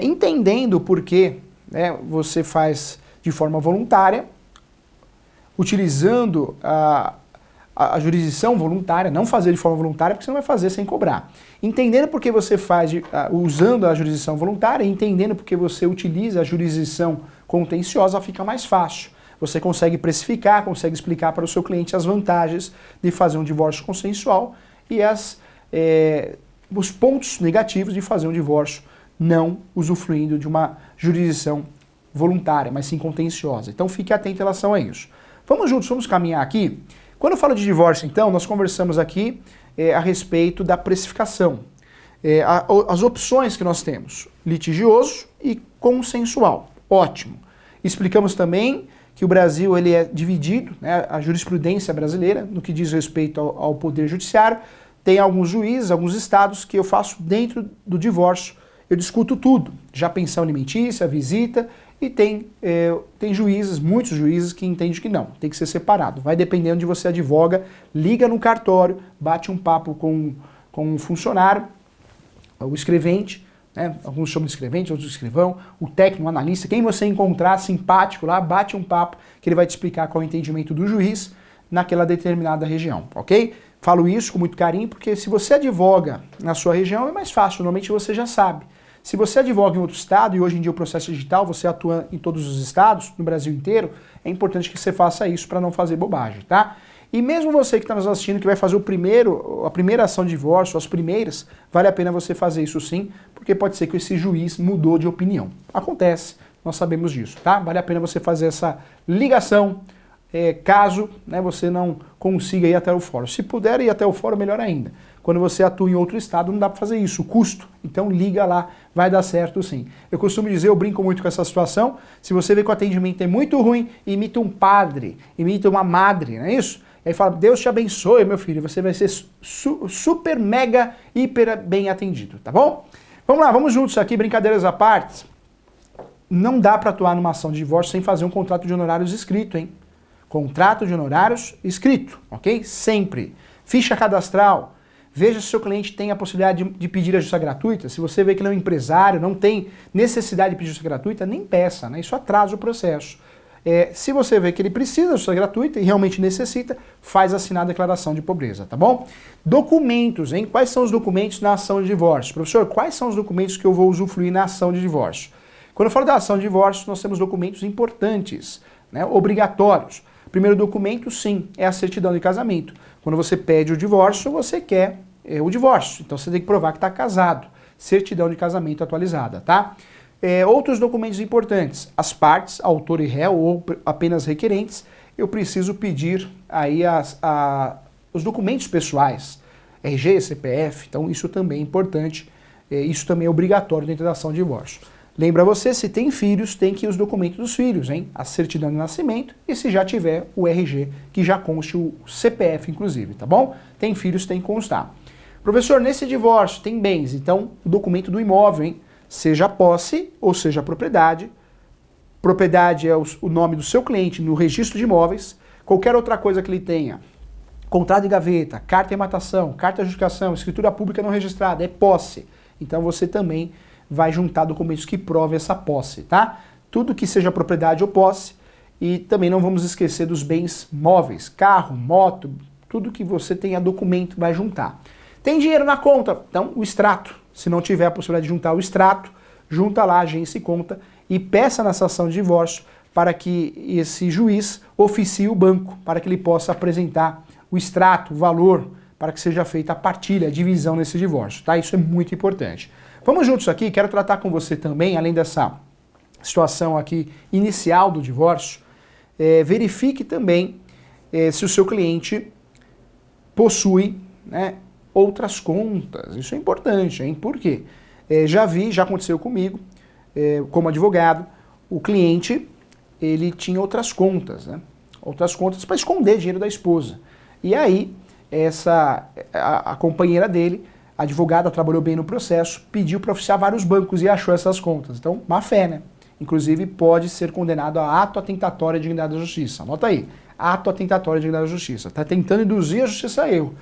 Entendendo por que, né, você faz de forma voluntária, utilizando a jurisdição voluntária, não fazer de forma voluntária, porque você não vai fazer sem cobrar. Entendendo por que você faz usando a jurisdição voluntária, entendendo por que você utiliza a jurisdição contenciosa, fica mais fácil. Você consegue precificar, consegue explicar para o seu cliente as vantagens de fazer um divórcio consensual e os pontos negativos de fazer um divórcio não usufruindo de uma jurisdição voluntária, mas sim contenciosa. Então fique atento em relação a isso. Vamos juntos, vamos caminhar aqui. Quando eu falo de divórcio, então, nós conversamos aqui a respeito da precificação. As opções que nós temos, litigioso e consensual. Ótimo. Explicamos também que o Brasil ele é dividido, né, a jurisprudência brasileira, no que diz respeito ao Poder Judiciário, tem alguns juízes, alguns estados que eu faço dentro do divórcio, eu discuto tudo, já pensão alimentícia, visita, e tem juízes, muitos juízes que entendem que não, tem que ser separado. Vai dependendo de você advoga, liga no cartório, bate um papo com um funcionário, o escrevente, né? Alguns chamam de escrevente, outros de escrivão, o técnico, o analista, quem você encontrar simpático lá, bate um papo que ele vai te explicar qual é o entendimento do juiz naquela determinada região, ok? Falo isso com muito carinho porque se você advoga na sua região é mais fácil, normalmente você já sabe. Se você advoga em outro estado, e hoje em dia o processo digital, você atua em todos os estados, no Brasil inteiro, é importante que você faça isso para não fazer bobagem, tá? E mesmo você que está nos assistindo, que vai fazer a primeira ação de divórcio, as primeiras, vale a pena você fazer isso sim, porque pode ser que esse juiz mudou de opinião. Acontece, nós sabemos disso, tá? Vale a pena você fazer essa ligação, caso, né, você não consiga ir até o fórum. Se puder ir até o fórum, melhor ainda. Quando você atua em outro estado, não dá para fazer isso, o custo. Então liga lá, vai dar certo sim. Eu costumo dizer, eu brinco muito com essa situação, se você vê que o atendimento é muito ruim, imita um padre, imita uma madre, não é isso? E aí fala, Deus te abençoe, meu filho, você vai ser super, mega, hiper bem atendido, tá bom? Vamos lá, vamos juntos aqui, brincadeiras à parte. Não dá para atuar numa ação de divórcio sem fazer um contrato de honorários escrito, hein? Contrato de honorários escrito, ok? Sempre. Ficha cadastral. Veja se o seu cliente tem a possibilidade de pedir a justiça gratuita. Se você vê que ele é um empresário, não tem necessidade de pedir justiça gratuita, nem peça, né? Isso atrasa o processo. Se você vê que ele precisa de justiça gratuita e realmente necessita, faz assinar a declaração de pobreza, tá bom? Documentos, hein? Quais são os documentos na ação de divórcio? Professor, quais são os documentos que eu vou usufruir na ação de divórcio? Quando eu falo da ação de divórcio, nós temos documentos importantes, né? Obrigatórios. Primeiro documento, sim, é a certidão de casamento. Quando você pede o divórcio, você quer o divórcio. Então você tem que provar que está casado. Certidão de casamento atualizada, tá? Outros documentos importantes. As partes, autor e réu ou apenas requerentes, eu preciso pedir aí os documentos pessoais. RG, CPF, então isso também é importante. Isso também é obrigatório dentro da ação de divórcio. Lembra você, se tem filhos, tem que ir os documentos dos filhos, hein? A certidão de nascimento e se já tiver o RG, que já conste o CPF, inclusive, tá bom? Tem filhos, tem que constar. Professor, nesse divórcio tem bens, então o documento do imóvel, hein? Seja posse ou seja propriedade. Propriedade é o nome do seu cliente no registro de imóveis. Qualquer outra coisa que ele tenha, contrato de gaveta, carta de matação, carta de adjudicação, escritura pública não registrada, é posse. Então você também vai juntar documentos que provem essa posse, tá? Tudo que seja propriedade ou posse, e também não vamos esquecer dos bens móveis, carro, moto, tudo que você tenha documento vai juntar. Tem dinheiro na conta, então o extrato. Se não tiver a possibilidade de juntar o extrato, junta lá a agência e conta e peça nessa ação de divórcio para que esse juiz oficie o banco, para que ele possa apresentar o extrato, o valor, para que seja feita a partilha, a divisão nesse divórcio, tá? Isso é muito importante. Vamos juntos aqui, quero tratar com você também, além dessa situação aqui inicial do divórcio, verifique também se o seu cliente possui, né, outras contas. Isso é importante, hein? Por quê? Já aconteceu comigo, como advogado, o cliente, ele tinha outras contas, né? Outras contas para esconder dinheiro da esposa. E aí, a companheira dele, a advogada, trabalhou bem no processo, pediu para oficiar vários bancos e achou essas contas. Então, má fé, né? Inclusive, pode ser condenado a ato atentatório à dignidade da justiça. Anota aí, ato atentatório à dignidade da justiça. Está tentando induzir a justiça a erro.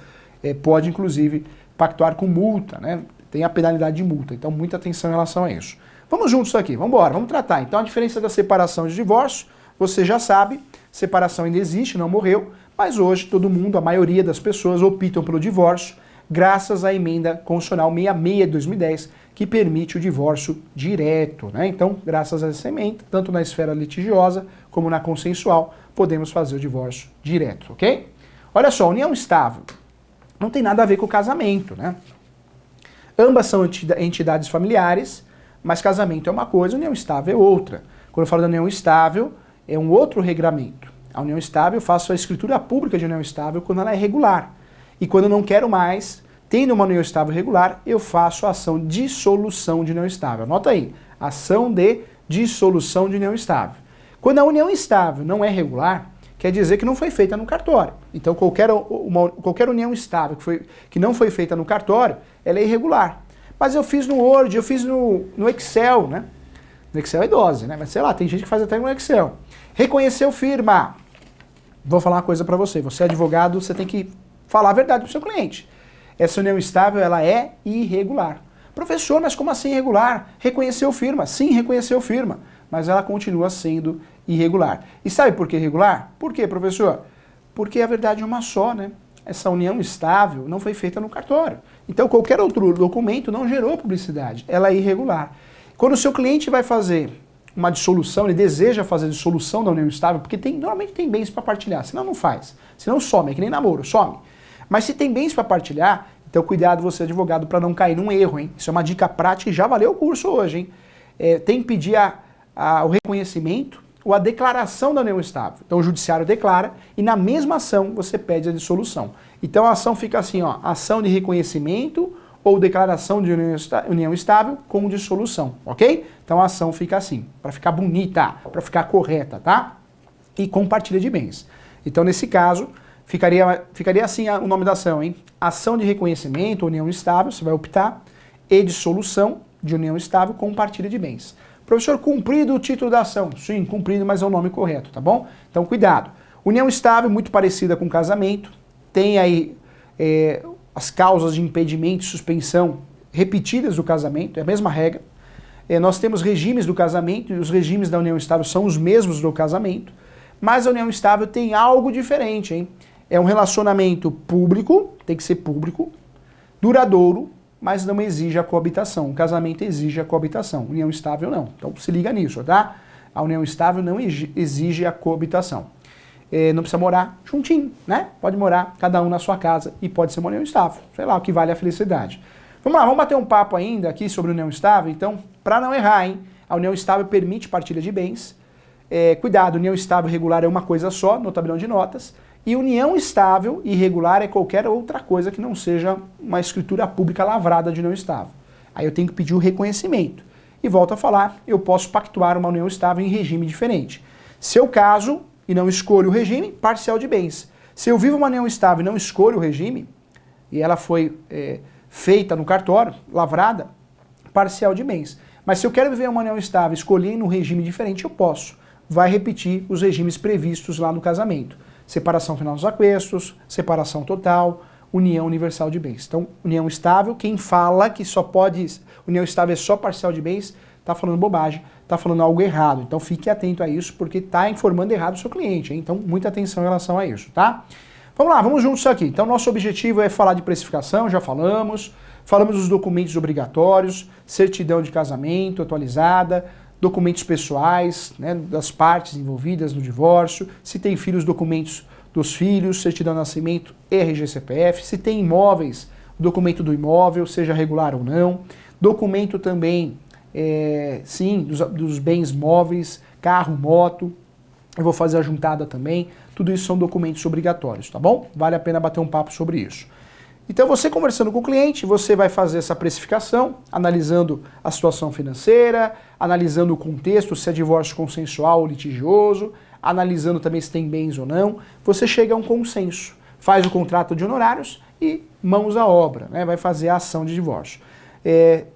Pode, inclusive, pactuar com multa, né? Tem a penalidade de multa. Então, muita atenção em relação a isso. Vamos juntos aqui, vamos embora, vamos tratar. Então a diferença da separação e de divórcio, você já sabe, separação ainda existe, não morreu, mas hoje todo mundo, a maioria das pessoas optam pelo divórcio, graças à emenda constitucional 66 de 2010, que permite o divórcio direto, né? Então, graças a essa emenda, tanto na esfera litigiosa como na consensual, podemos fazer o divórcio direto, ok? Olha só, união estável não tem nada a ver com o casamento, né? Ambas são entidades familiares, mas casamento é uma coisa, união estável é outra. Quando eu falo da união estável, é um outro regramento. A união estável, eu faço a escritura pública de união estável quando ela é regular. E quando eu não quero mais, tendo uma união estável regular, eu faço a ação de dissolução de união estável. Anota aí, ação de dissolução de união estável. Quando a união estável não é regular, quer dizer que não foi feita no cartório. Então qualquer união estável que não foi feita no cartório, ela é irregular. Mas eu fiz no Word, eu fiz no Excel, né? No Excel é dose, né? Mas sei lá, tem gente que faz até no Excel. Reconheceu firma. Vou falar uma coisa para você. Você é advogado, você tem que falar a verdade pro seu cliente. Essa união estável, ela é irregular. Professor, mas como assim irregular? Reconheceu firma. Sim, reconheceu firma. Mas ela continua sendo irregular. E sabe por que irregular? Por quê, professor? Porque a verdade é uma só, né? Essa união estável não foi feita no cartório. Então qualquer outro documento não gerou publicidade. Ela é irregular. Quando o seu cliente vai fazer uma dissolução, ele deseja fazer a dissolução da união estável, porque normalmente tem bens para partilhar, senão não faz. Senão some, é que nem namoro, some. Mas se tem bens para partilhar, então cuidado você advogado para não cair num erro, hein? Isso é uma dica prática e já valeu o curso hoje, hein? Tem que pedir o reconhecimento ou a declaração da união estável. Então o judiciário declara e na mesma ação você pede a dissolução. Então a ação fica assim, ó, ação de reconhecimento ou declaração de união estável com dissolução, ok? Então a ação fica assim, para ficar bonita, para ficar correta, tá? E compartilha de bens. Então nesse caso, ficaria assim o nome da ação, hein? Ação de reconhecimento, união estável, você vai optar, e dissolução de união estável com partilha de bens. Professor, cumprido o título da ação. Sim, cumprido, mas é o nome correto, tá bom? Então, cuidado. União estável, muito parecida com casamento. Tem aí as causas de impedimento e suspensão repetidas do casamento, é a mesma regra. Nós temos regimes do casamento e os regimes da união estável são os mesmos do casamento. Mas a união estável tem algo diferente, hein? É um relacionamento público, tem que ser público, duradouro, mas não exige a coabitação. O casamento exige a coabitação, união estável não. Então se liga nisso, tá? A união estável não exige a coabitação. Não precisa morar juntinho, né? Pode morar cada um na sua casa e pode ser uma união estável. Sei lá, o que vale a felicidade. Vamos lá, vamos bater um papo ainda aqui sobre união estável. Então, para não errar, hein? A união estável permite partilha de bens. Cuidado, união estável e regular é uma coisa só no tabelião de notas. E união estável e irregular é qualquer outra coisa que não seja uma escritura pública lavrada de união estável. Aí eu tenho que pedir o reconhecimento. E volto a falar, eu posso pactuar uma união estável em regime diferente. Se eu caso e não escolho o regime, parcial de bens. Se eu vivo uma união estável e não escolho o regime, e ela foi feita no cartório, lavrada, parcial de bens. Mas se eu quero viver uma união estável escolhendo um regime diferente, eu posso. Vai repetir os regimes previstos lá no casamento. Separação final dos aquestos, separação total, união universal de bens. Então, união estável, quem fala que só pode, união estável é só parcial de bens, está falando bobagem, está falando algo errado. Então, fique atento a isso, porque está informando errado o seu cliente, hein? Então, muita atenção em relação a isso, tá? Vamos lá, vamos juntos aqui. Então, nosso objetivo é falar de precificação, já falamos dos documentos obrigatórios, certidão de casamento atualizada, documentos pessoais, né, das partes envolvidas no divórcio, se tem filhos, documentos dos filhos, certidão de nascimento, RG-CPF, se tem imóveis, documento do imóvel, seja regular ou não, documento também, sim, dos bens móveis, carro, moto, eu vou fazer a juntada também, tudo isso são documentos obrigatórios, tá bom? Vale a pena bater um papo sobre isso. Então você conversando com o cliente, você vai fazer essa precificação, analisando a situação financeira, analisando o contexto, se é divórcio consensual ou litigioso, analisando também se tem bens ou não, você chega a um consenso, faz o contrato de honorários e mãos à obra, né? Vai fazer a ação de divórcio.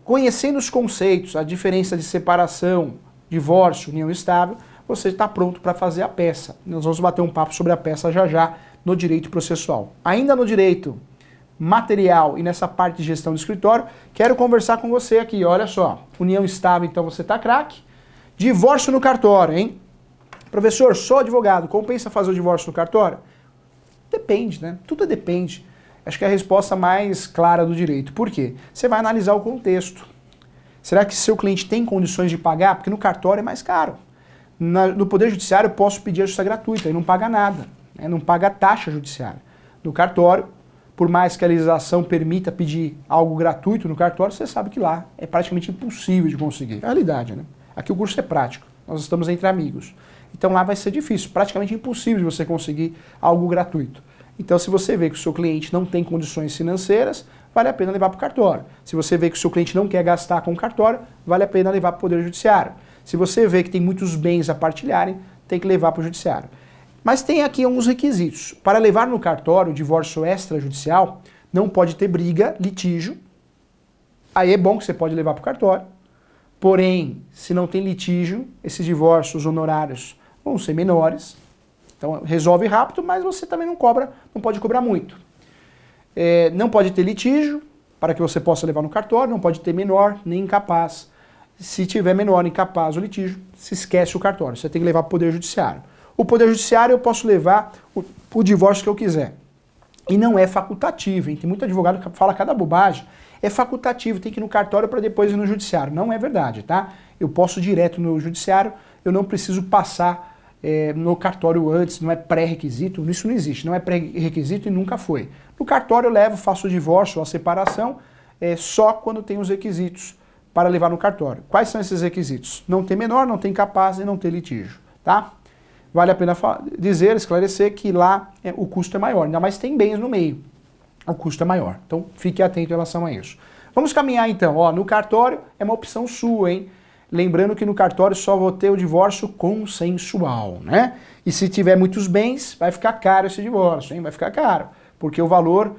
Conhecendo os conceitos, a diferença de separação, divórcio, união estável, você está pronto para fazer a peça. Nós vamos bater um papo sobre a peça já já no direito processual. Ainda no direito material e nessa parte de gestão do escritório, quero conversar com você aqui, olha só. União estável, então você tá craque. Divórcio no cartório, hein? Professor, sou advogado, compensa fazer o divórcio no cartório? Depende, né? Tudo depende. Acho que é a resposta mais clara do direito. Por quê? Você vai analisar o contexto. Será que seu cliente tem condições de pagar? Porque no cartório é mais caro. No Poder Judiciário eu posso pedir a justiça gratuita e não paga nada, né? Não paga taxa judiciária. No cartório, por mais que a legislação permita pedir algo gratuito no cartório, você sabe que lá é praticamente impossível de conseguir. É a realidade, né? Aqui o curso é prático, nós estamos entre amigos. Então lá vai ser difícil, praticamente impossível de você conseguir algo gratuito. Então se você vê que o seu cliente não tem condições financeiras, vale a pena levar para o cartório. Se você vê que o seu cliente não quer gastar com o cartório, vale a pena levar para o Poder Judiciário. Se você vê que tem muitos bens a partilharem, tem que levar para o Judiciário. Mas tem aqui alguns requisitos. Para levar no cartório o divórcio extrajudicial, não pode ter briga, litígio. Aí é bom que você pode levar para o cartório. Porém, se não tem litígio, esses divórcios honorários vão ser menores. Então resolve rápido, mas você também não pode cobrar muito. Não pode ter litígio, para que você possa levar no cartório, não pode ter menor nem incapaz. Se tiver menor, incapaz ou litígio, se esquece o cartório, você tem que levar para o Poder Judiciário. O Poder Judiciário eu posso levar o divórcio que eu quiser. E não é facultativo, hein? Tem muito advogado que fala cada bobagem. É facultativo, tem que ir no cartório para depois ir no Judiciário. Não é verdade, tá? Eu posso ir direto no Judiciário, eu não preciso passar no cartório antes, não é pré-requisito, isso não existe, não é pré-requisito e nunca foi. No cartório eu levo, faço o divórcio ou a separação só quando tem os requisitos para levar no cartório. Quais são esses requisitos? Não ter menor, não ter incapaz e não ter litígio, tá? Vale a pena dizer, esclarecer que lá o custo é maior, ainda mais tem bens no meio, o custo é maior. Então fique atento em relação a isso. Vamos caminhar então, ó, no cartório é uma opção sua, hein? Lembrando que no cartório só vou ter o divórcio consensual, né? E se tiver muitos bens, vai ficar caro esse divórcio, hein? Vai ficar caro, porque o valor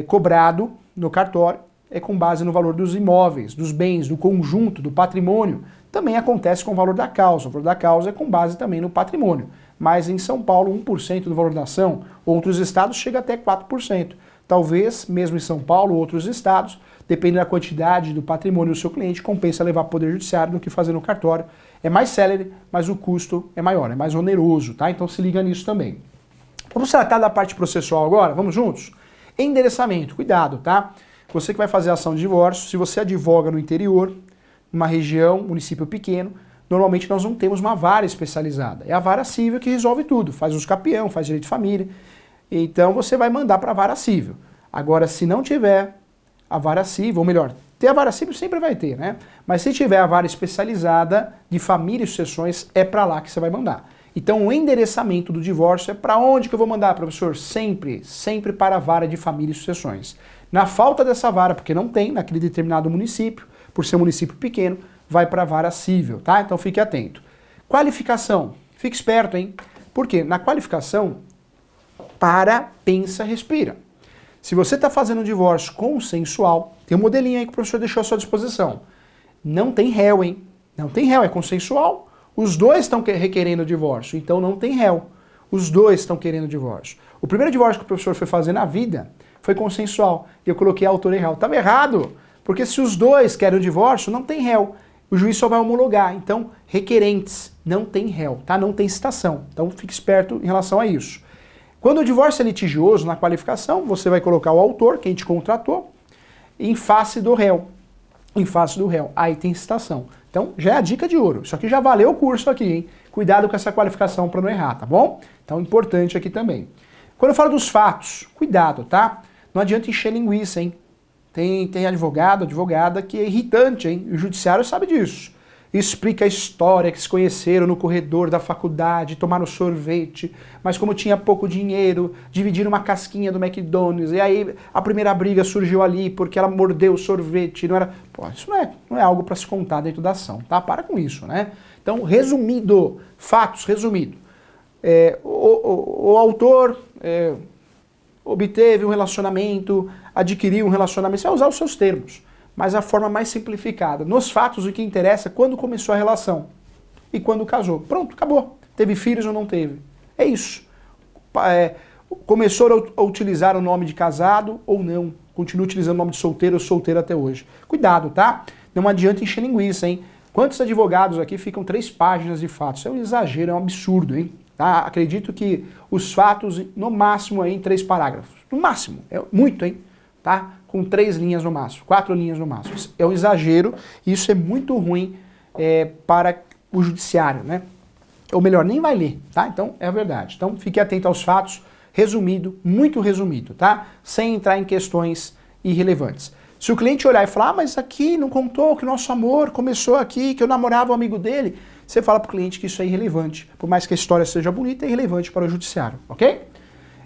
cobrado no cartório é com base no valor dos imóveis, dos bens, do conjunto, do patrimônio. Também acontece com o valor da causa. O valor da causa é com base também no patrimônio. Mas em São Paulo, 1% do valor da ação, outros estados chega até 4%. Talvez, mesmo em São Paulo, outros estados, dependendo da quantidade do patrimônio do seu cliente, compensa levar para o Poder Judiciário do que fazer no cartório. É mais célere, mas o custo é maior, é mais oneroso, tá? Então se liga nisso também. Vamos tratar da parte processual agora? Vamos juntos? Endereçamento, cuidado, tá? Você que vai fazer a ação de divórcio, se você advoga no interior, numa região, município pequeno, normalmente nós não temos uma vara especializada. É a vara civil que resolve tudo, faz os capião, faz direito de família. Então você vai mandar para a vara civil. Agora, se não tiver a vara civil, ou melhor, ter a vara civil sempre vai ter, né? Mas se tiver a vara especializada de família e sucessões, é para lá que você vai mandar. Então o endereçamento do divórcio é para onde que eu vou mandar, professor? Sempre para a vara de família e sucessões. Na falta dessa vara, porque não tem naquele determinado município, por ser um município pequeno, vai para a vara civil, tá? Então fique atento. Qualificação. Fique esperto, hein? Porque na qualificação, para, pensa, respira. Se você está fazendo um divórcio consensual, tem um modelinho aí que o professor deixou à sua disposição. Não tem réu, hein? Não tem réu, é consensual. Os dois estão requerendo o divórcio, então não tem réu. Os dois estão querendo o divórcio. O primeiro divórcio que o professor foi fazer na vida foi consensual. Eu coloquei autor e réu. Estava errado, porque se os dois querem o divórcio, não tem réu. O juiz só vai homologar. Então, requerentes, não tem réu, tá? Não tem citação. Então, fique esperto em relação a isso. Quando o divórcio é litigioso, na qualificação, você vai colocar o autor, quem te contratou, em face do réu. Em face do réu. Aí tem citação. Então, já é a dica de ouro. Isso aqui já valeu o curso aqui, hein? Cuidado com essa qualificação para não errar, tá bom? Então, importante aqui também. Quando eu falo dos fatos, cuidado, tá? Não adianta encher linguiça, hein? Tem advogado, advogada que é irritante, hein? O judiciário sabe disso. Explica a história que se conheceram no corredor da faculdade, tomaram sorvete, mas como tinha pouco dinheiro, dividiram uma casquinha do McDonald's, e aí a primeira briga surgiu ali porque ela mordeu o sorvete, não era... Pô, isso não é algo para se contar dentro da ação, tá? Para com isso, né? Então, resumido, fatos, resumido. O autor obteve um relacionamento, adquiriu um relacionamento, você vai usar os seus termos, mas a forma mais simplificada. Nos fatos, o que interessa é quando começou a relação e quando casou. Pronto, acabou. Teve filhos ou não teve. É isso. Começou a utilizar o nome de casado ou não. continua utilizando o nome de solteiro ou solteira até hoje. Cuidado, tá? Não adianta encher linguiça, hein? Quantos advogados aqui ficam 3 páginas de fatos? Isso é um exagero, é um absurdo, hein? Tá? Acredito que os fatos, no máximo, aí, em 3 parágrafos. No máximo. É muito, hein? Tá? Com 3 linhas no máximo, 4 linhas no máximo. Isso é um exagero e isso é muito ruim para o judiciário, né? Ou melhor, nem vai ler, tá? Então, é a verdade. Então, fique atento aos fatos, resumido, muito resumido, tá? Sem entrar em questões irrelevantes. Se o cliente olhar e falar, mas aqui não contou que o nosso amor começou aqui, que eu namorava um amigo dele, você fala para o cliente que isso é irrelevante. Por mais que a história seja bonita, é irrelevante para o judiciário, ok?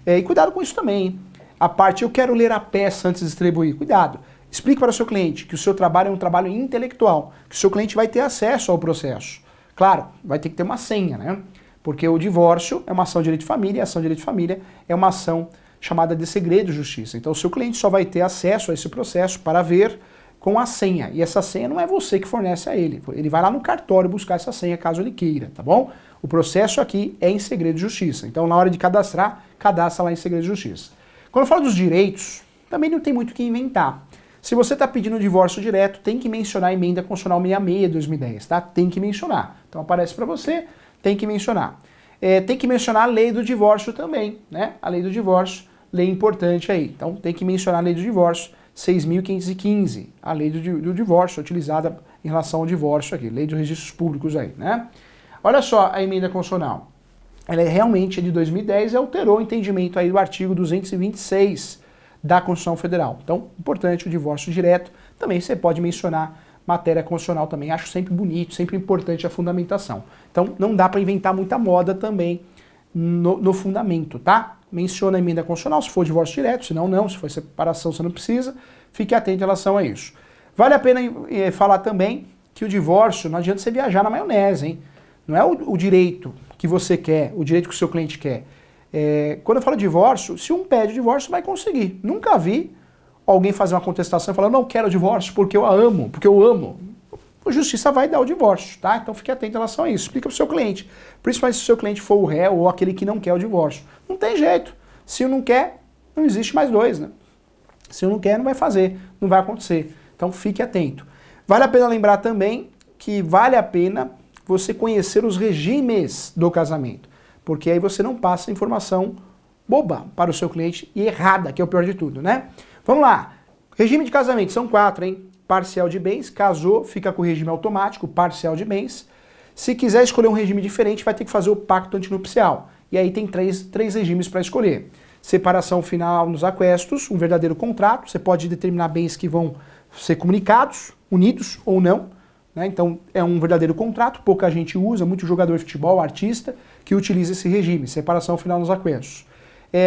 E cuidado com isso também, hein? A parte, eu quero ler a peça antes de distribuir. Cuidado. Explique para o seu cliente que o seu trabalho é um trabalho intelectual, que o seu cliente vai ter acesso ao processo. Claro, vai ter que ter uma senha, né? Porque o divórcio é uma ação de direito de família, e a ação de direito de família é uma ação chamada de segredo de justiça. Então o seu cliente só vai ter acesso a esse processo para ver com a senha. E essa senha não é você que fornece a ele. Ele vai lá no cartório buscar essa senha caso ele queira, tá bom? O processo aqui é em segredo de justiça. Então na hora de cadastrar, cadastra lá em segredo de justiça. Quando eu falo dos direitos, também não tem muito o que inventar. Se você está pedindo divórcio direto, tem que mencionar a emenda constitucional 66 de 2010, tá? Tem que mencionar. Então aparece para você, tem que mencionar. Tem que mencionar a lei do divórcio também, né? A lei do divórcio, lei importante aí. Então tem que mencionar a lei do divórcio, 6.515, a lei do divórcio utilizada em relação ao divórcio aqui, lei dos registros públicos aí, né? Olha só a emenda constitucional. Ela é realmente de 2010 e alterou o entendimento aí do artigo 226 da Constituição Federal. Então, importante o divórcio direto. Também você pode mencionar matéria constitucional também. Acho sempre bonito, sempre importante a fundamentação. Então, não dá para inventar muita moda também no fundamento, tá? Menciona a emenda constitucional se for divórcio direto, senão não. Se for separação, você não precisa. Fique atento em relação a isso. Vale a pena falar também que o divórcio, não adianta você viajar na maionese, hein? Não é o direito que você quer, o direito que o seu cliente quer. Quando eu falo divórcio, se um pede divórcio, vai conseguir. Nunca vi alguém fazer uma contestação e falar, não quero divórcio porque eu a amo, porque eu amo. A justiça vai dar o divórcio, tá? Então fique atento em relação a isso. Explica para o seu cliente. Principalmente se o seu cliente for o réu ou aquele que não quer o divórcio. Não tem jeito. Se não quer, não existe mais dois, né? Se não quer, não vai fazer. Não vai acontecer. Então fique atento. Vale a pena lembrar também que vale a pena você conhecer os regimes do casamento. Porque aí você não passa informação boba para o seu cliente e errada, que é o pior de tudo, né? Vamos lá. Regime de casamento, são 4, hein? Parcial de bens, casou, fica com o regime automático, parcial de bens. Se quiser escolher um regime diferente, vai ter que fazer o pacto antinupcial. E aí tem três regimes para escolher. Separação final nos aquestos, um verdadeiro contrato. Você pode determinar bens que vão ser comunicados, unidos ou não. Né? Então é um verdadeiro contrato, pouca gente usa, muito jogador de futebol, artista, que utiliza esse regime, separação final nos aquestos.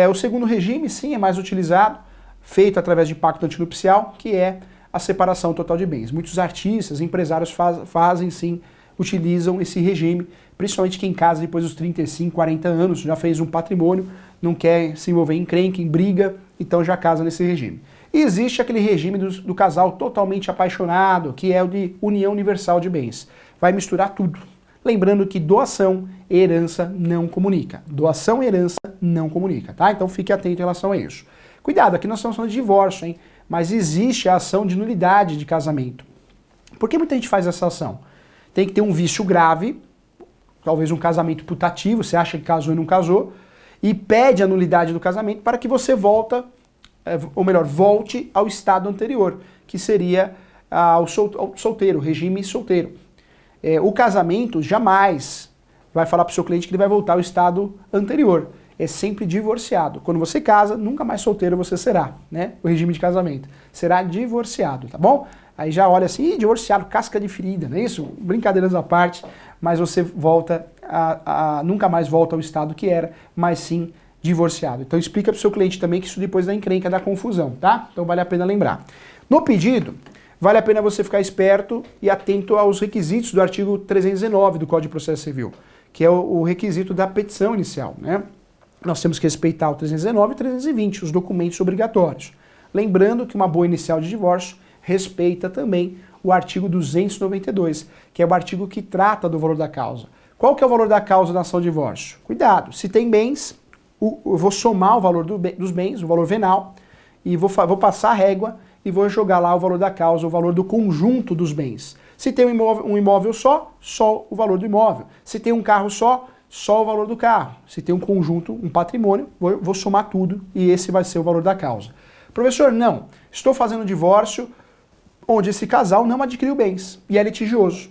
O segundo regime, sim, é mais utilizado, feito através de pacto antinupcial, que é a separação total de bens. Muitos artistas, empresários fazem sim, utilizam esse regime, principalmente quem casa depois dos 35, 40 anos, já fez um patrimônio, não quer se envolver em encrenca, em briga, então já casa nesse regime. E existe aquele regime do casal totalmente apaixonado, que é o de união universal de bens. Vai misturar tudo. Lembrando que doação e herança não comunica. Doação e herança não comunica, tá? Então fique atento em relação a isso. Cuidado, aqui nós estamos falando de divórcio, hein? Mas existe a ação de nulidade de casamento. Por que muita gente faz essa ação? Tem que ter um vício grave, talvez um casamento putativo, você acha que casou e não casou, e pede a nulidade do casamento para que você volte ao estado anterior, que seria ao solteiro, regime solteiro. O casamento jamais vai falar para o seu cliente que ele vai voltar ao estado anterior. É sempre divorciado. Quando você casa, nunca mais solteiro você será, né? O regime de casamento. Será divorciado, tá bom? Aí já olha assim, divorciado, casca de ferida, não é isso? Brincadeiras à parte, mas você volta nunca mais volta ao estado que era, mas sim divorciado. Então explica para o seu cliente também que isso depois da encrenca dá confusão, tá? Então vale a pena lembrar. No pedido, vale a pena você ficar esperto e atento aos requisitos do artigo 319 do Código de Processo Civil, que é o requisito da petição inicial, né? Nós temos que respeitar o 319 e 320, os documentos obrigatórios. Lembrando que uma boa inicial de divórcio respeita também o artigo 292, que é o artigo que trata do valor da causa. Qual que é o valor da causa da ação de divórcio? Cuidado, se tem bens, eu vou somar o valor dos bens, o valor venal, e vou passar a régua e vou jogar lá o valor da causa, o valor do conjunto dos bens. Se tem um imóvel só o valor do imóvel. Se tem um carro só o valor do carro. Se tem um conjunto, um patrimônio, vou somar tudo e esse vai ser o valor da causa. Professor, não. Estou fazendo um divórcio onde esse casal não adquiriu bens e é litigioso.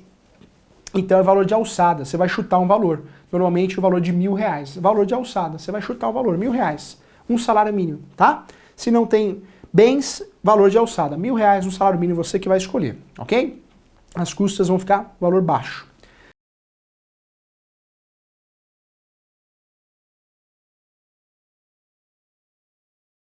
Então é valor de alçada, você vai chutar um valor. Normalmente o valor de R$1.000. Valor de alçada, você vai chutar o valor, R$1.000. Um salário mínimo, tá? Se não tem bens, valor de alçada. R$1.000, um salário mínimo, você que vai escolher, ok? As custas vão ficar valor baixo.